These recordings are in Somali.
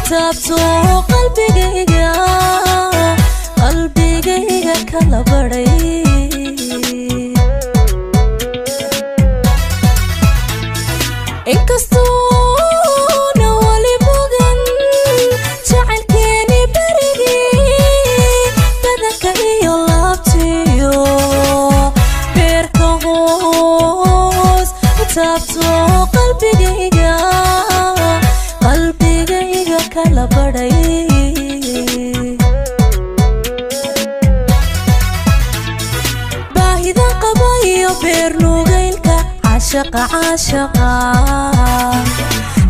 taabto qalbigayga kala baray inkastoo wali bogan jacaylkeeni barigii badanka iyo laabtiyo beerka hoos taabto qalbigayga kala baray baahida qaba iyo beernugaylka caashaqa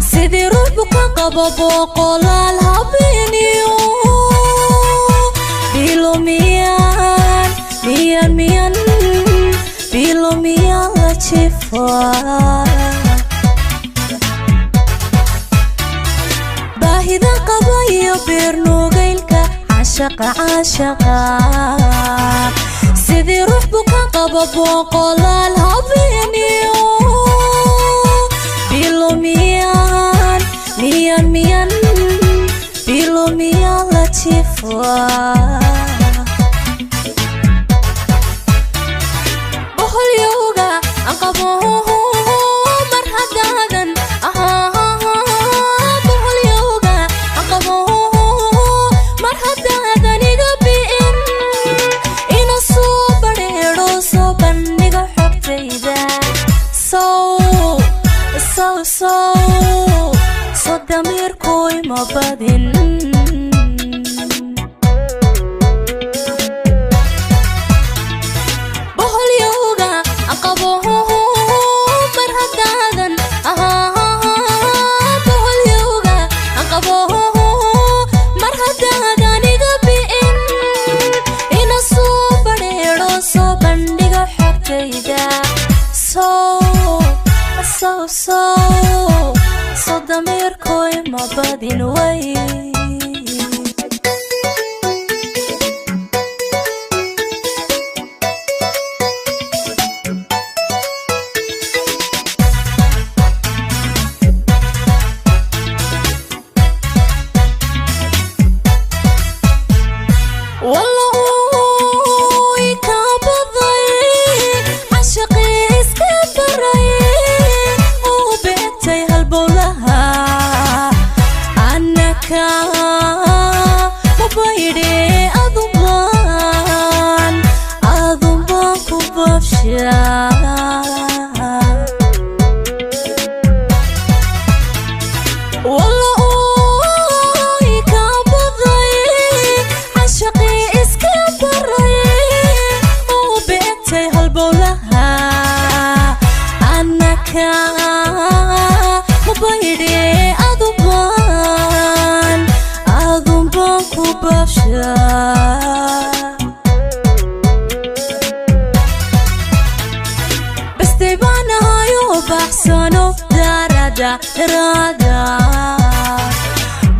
sidii ruux buka qaba boqolaal habeeniyo bilomiyaan la jifaa baahida qaba iyo beernugaylka caashaqa sidii ruux buka qaba boqolaal habeeniyo bilomiyaan la jifaa boqolyowga aan qabo mar haddaadan iga bi'in ina soo badheedho soo bandhiga xogtayda soo damiirkoy ma badin boqolyowga aan qabo mar haddaadan boqolyowga aan qabo mar haddaadan iga bi'in ina soo badheedho soo bandhiga xogtayda soo damiirkoy ma badin way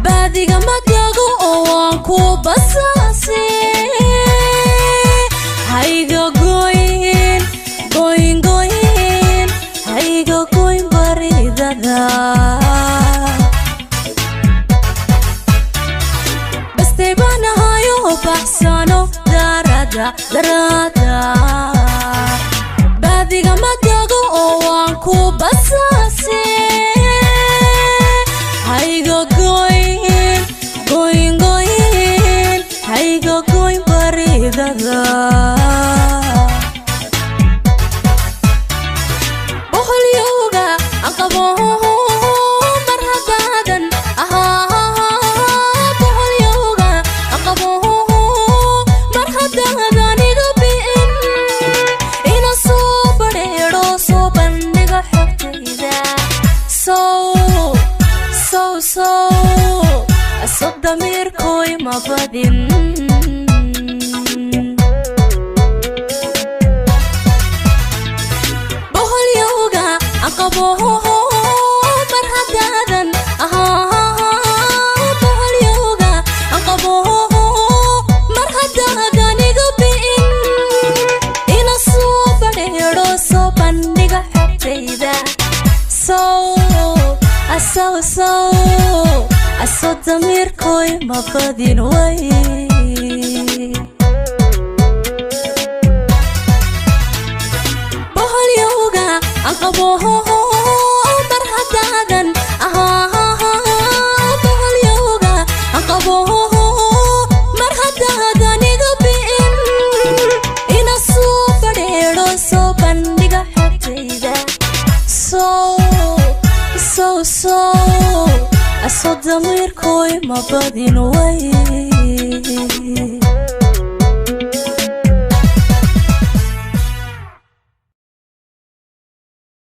baadiga magago oo waan ku basaase hayga goyn baridada bastay baanahayo baxsano darada baadiga magago oo waan ku basaase hayga goyn baridada boqolyowga aan qabo mar haddaadan boqolyowga aan qabo mar haddaadan iga bi'in ina soo badheedho soo bandhiga xogtayda soo damiirkoy ma badin boqolyowga aan qabo mar haddaadan boqolyowga aan qabo mar haddaadan iga bi'in ina soo badheedho soo bandhiga xogtayda soo damiir damiirkoy ma badin way bahalyowga aqaboho mar hadaadan bahalyowga aqaboho mar hadaadan iga bi'in ina soo fadheedho soo bandhiga xogtayda so damiirkoy ma badin way